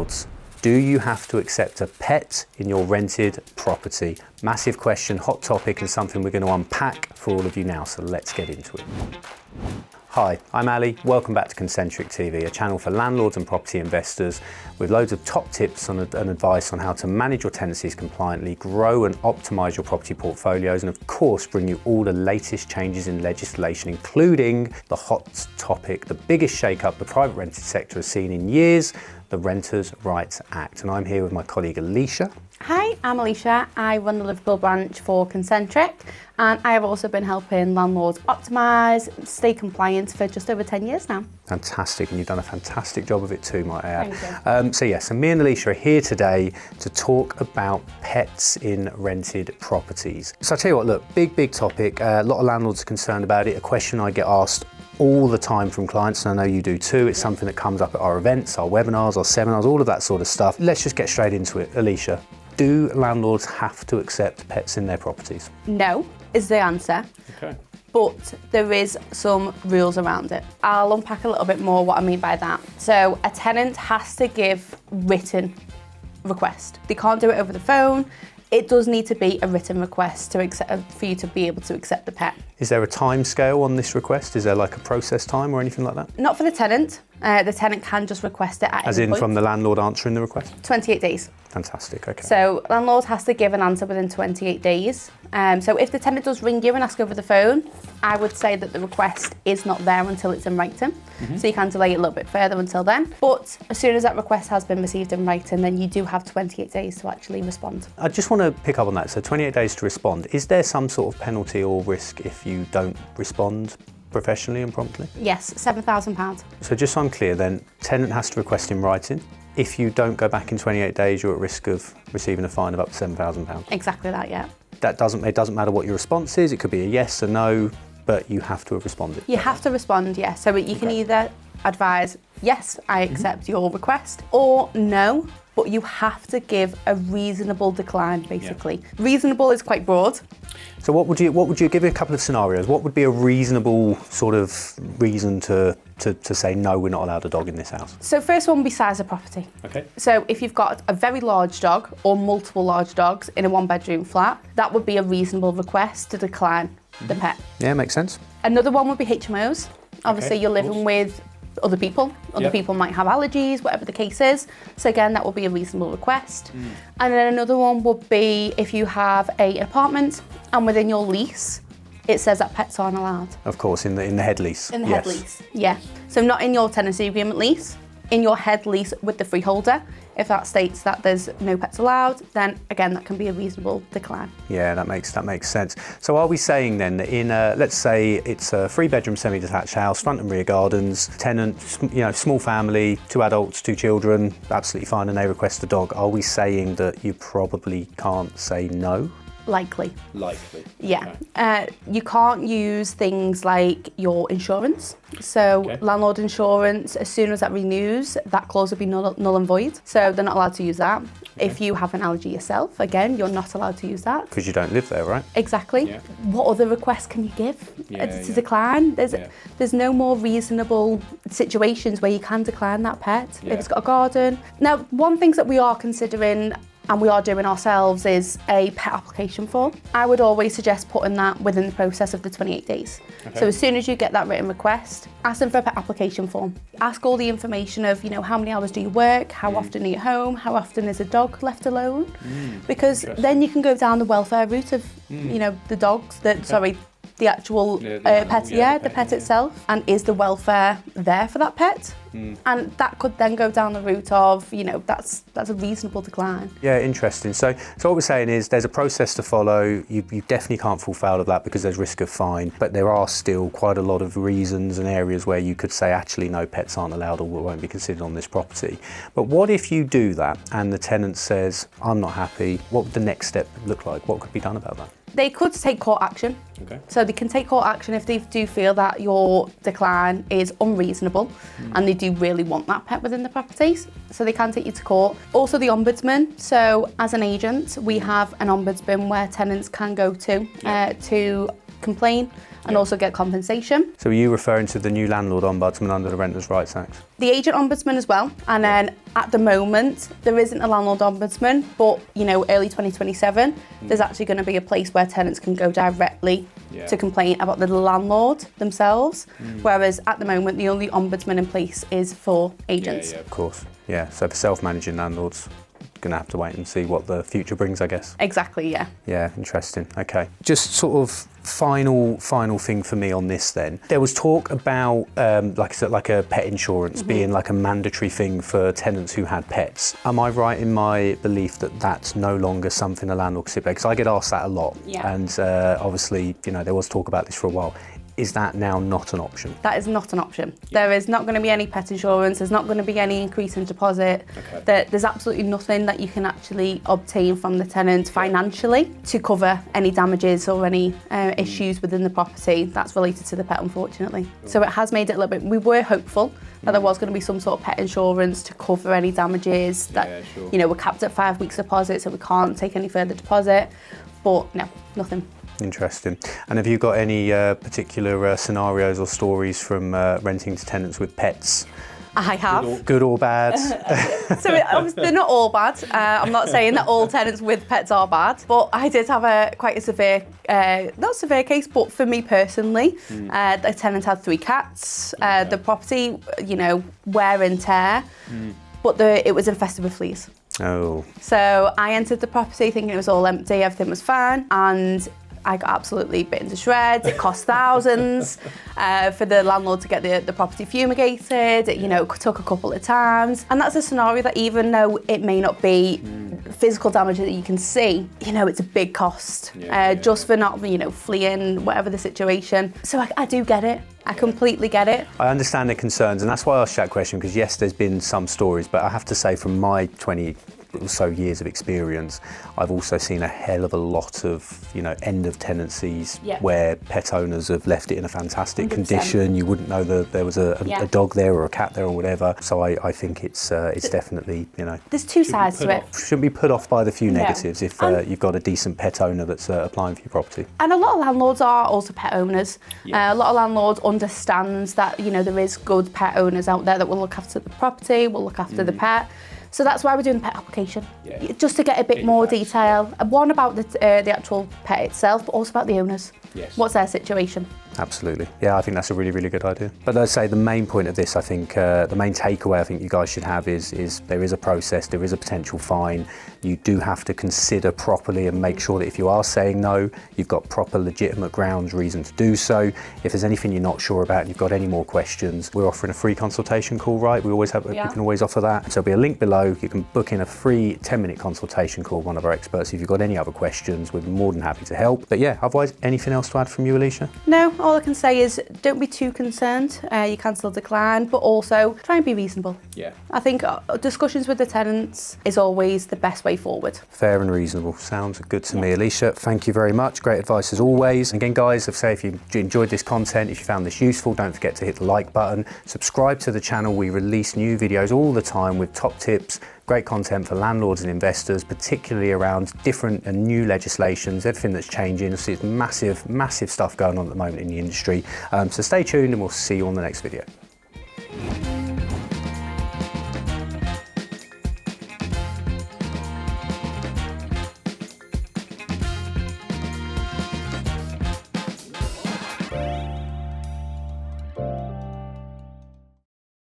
landlords. Do you have to accept a pet in your rented property? Massive question, hot topic, and something we're going to unpack for all of you now, so let's get into it. Hi, I'm Ali. Welcome back to Concentric TV, a channel for landlords and property investors with loads of top tips and advice on how to manage your tenancies compliantly, grow and optimize your property portfolios, and of course bring you all the latest changes in legislation, including the hot topic, the biggest shake-up the private rented sector has seen in years, the Renters' Rights Act. And I'm here with my colleague Elisha. Hi, I'm Elisha. I run the Liverpool branch for Concentric, and I have also been helping landlords optimise, stay compliant for just over 10 years now. Fantastic, and you've done a fantastic job of it too, might I add. Thank you. So me and Elisha are here today to talk about pets in rented properties. So I tell you what, look, big topic. A lot of landlords are concerned about it. A question I get asked all the time from clients, and I know you do too. It's something that comes up at our events, our webinars, our seminars, all of that sort of stuff. Let's just get straight into it. Alicia, do landlords have to accept pets in their properties? No, is the answer. Okay. But there is some rules around it. I'll unpack a little bit more what I mean by that. So a tenant has to give written request. They can't do it over the phone. It does need to be a written request to accept, for you to be able to accept the pet. Is there a time scale on this request? Is there like a process time or anything like that? Not for the tenant. The tenant can just request it at As any in point. from the landlord answering the request? 28 days. Fantastic, okay. So landlord has to give an answer within 28 days. So if the tenant does ring you and ask over the phone, I would say that the request is not there until it's in writing. So you can delay it a little bit further until then. But as soon as that request has been received in writing, then you do have 28 days to actually respond. I just want to pick up on that. So 28 days to respond. Is there some sort of penalty or risk if you don't respond professionally and promptly? Yes, £7,000. So just so I'm clear then, tenant has to request in writing. If you don't go back in 28 days, you're at risk of receiving a fine of up to £7,000. Exactly that, yeah. It doesn't matter what your response is. It could be a yes or no, but you have to have responded. You have to respond, yes. So you can either advise, yes, I accept your request, or no, but you have to give a reasonable decline, basically. Yeah. Reasonable is quite broad. So what would you give me a couple of scenarios? What would be a reasonable sort of reason to say, no, we're not allowed a dog in this house? So first one would be size of property. Okay. So if you've got a very large dog or multiple large dogs in a one-bedroom flat, that would be a reasonable request to decline the pet. Yeah, makes sense. Another one would be HMOs. Obviously, you're living with other people. Other people might have allergies, whatever the case is. So again, that will be a reasonable request. And then another one would be if you have an apartment and within your lease, it says that pets aren't allowed. Of course, in the head lease. In the head lease, yeah. So not in your tenancy agreement lease, in your head lease with the freeholder. If that states that there's no pets allowed, then again, that can be a reasonable decline. Yeah, that makes sense. So are we saying then that in let's say it's a 3-bedroom semi-detached house, front and rear gardens, tenant, small family, 2 adults, 2 children, absolutely fine, and they request a dog. Are we saying that you probably can't say no? Likely. Yeah. Okay. You can't use things like your insurance. So landlord insurance, as soon as that renews, that clause will be null and void. So they're not allowed to use that. Okay. If you have an allergy yourself, again, you're not allowed to use that. Because you don't live there, right? Exactly. Yeah. What other requests can you give to decline? There's no more reasonable situations where you can decline that pet if it's got a garden. Now, one thing that we are considering and we are doing ourselves is a pet application form. I would always suggest putting that within the process of the 28 days. Okay. So as soon as you get that written request, ask them for a pet application form. Ask all the information of, how many hours do you work, how often are you home, how often is a dog left alone? Because then you can go down the welfare route of, the dogs, the actual the pet itself, and is the welfare there for that pet? And that could then go down the route of, that's a reasonable decline. Yeah, interesting. So what we're saying is there's a process to follow. You definitely can't fall foul of that because there's risk of fine, but there are still quite a lot of reasons and areas where you could say, actually, no, pets aren't allowed or won't be considered on this property. But what if you do that and the tenant says, I'm not happy? What would the next step look like? What could be done about that? They could take court action. Okay. So they can take court action if they do feel that your decline is unreasonable and they do really want that pet within the properties. So they can take you to court. Also the ombudsman. So as an agent, we have an ombudsman where tenants can go to complain and also get compensation. So are you referring to the new landlord ombudsman under the Renters' Rights Act? The agent ombudsman as well, and then at the moment there isn't a landlord ombudsman, but early 2027 there's actually going to be a place where tenants can go directly to complain about the landlord themselves, whereas at the moment the only ombudsman in place is for agents. Of course, so for self-managing landlords, gonna have to wait and see what the future brings, I guess. Exactly, yeah. Yeah, interesting. Okay. Just sort of final thing for me on this then. There was talk about, like I said, like a pet insurance being like a mandatory thing for tenants who had pets. Am I right in my belief that that's no longer something a landlord can sit there? Because I get asked that a lot. Yeah. And obviously, there was talk about this for a while. Is that now not an option? That is not an option. There is not going to be any pet insurance, there's not going to be any increase in deposit. There's absolutely nothing that you can actually obtain from the tenant financially to cover any damages or any issues within the property that's related to the pet, unfortunately. So it has made it a little bit, we were hopeful that there was going to be some sort of pet insurance to cover any damages that, we're capped at 5 weeks deposit, so we can't take any further deposit, but no, nothing. Interesting. And have you got any particular scenarios or stories from renting to tenants with pets? I have. Good or bad? So obviously they're not all bad. I'm not saying that all tenants with pets are bad, but I did have quite a severe, not severe case, but for me personally, the tenant had 3 cats. The property, wear and tear, but it was infested with fleas. Oh. So I entered the property thinking it was all empty, everything was fine, and I got absolutely bitten to shreds. It cost thousands for the landlord to get the property fumigated. It took a couple of times. And that's a scenario that even though it may not be physical damage that you can see, it's a big cost just for not, fleeing, whatever the situation. So I do get it. I completely get it. I understand the concerns, and that's why I asked that question, because yes, there's been some stories, but I have to say from my 20 or so years of experience, I've also seen a hell of a lot of, end of tenancies where pet owners have left it in a fantastic 100%. Condition. You wouldn't know that there was a dog there or a cat there or whatever. So I think it's definitely, There's 2 sides to it. Shouldn't be put off by the few negatives if you've got a decent pet owner that's applying for your property. And a lot of landlords are also pet owners. A lot of landlords understands that, there is good pet owners out there that will look after the property, will look after the pet. So that's why we're doing the pet application, just to get a bit more detail. One about the actual pet itself, but also about the owners. Yes. What's their situation? Absolutely. Yeah, I think that's a really, really good idea. But I'd say the main point of this, I think, the main takeaway I think you guys should have is there is a process, there is a potential fine. You do have to consider properly and make sure that if you are saying no, you've got proper legitimate grounds, reason to do so. If there's anything you're not sure about and you've got any more questions, we're offering a free consultation call, right? We can always offer that. So there'll be a link below. You can book in a free 10-minute consultation call with one of our experts. If you've got any other questions, we're more than happy to help. But yeah, otherwise, anything else to add from you, Elisha? No, all I can say is don't be too concerned. You can still decline, but also try and be reasonable. Yeah. I think discussions with the tenants is always the best way forward. Fair and reasonable. Sounds good to me. Elisha, thank you very much. Great advice as always. Again, guys, I'd say if you enjoyed this content, if you found this useful, don't forget to hit the like button. Subscribe to the channel. We release new videos all the time with top tips, great content for landlords and investors, particularly around different and new legislations, everything that's changing. So it's massive, massive stuff going on at the moment in the industry. So stay tuned and we'll see you on the next video.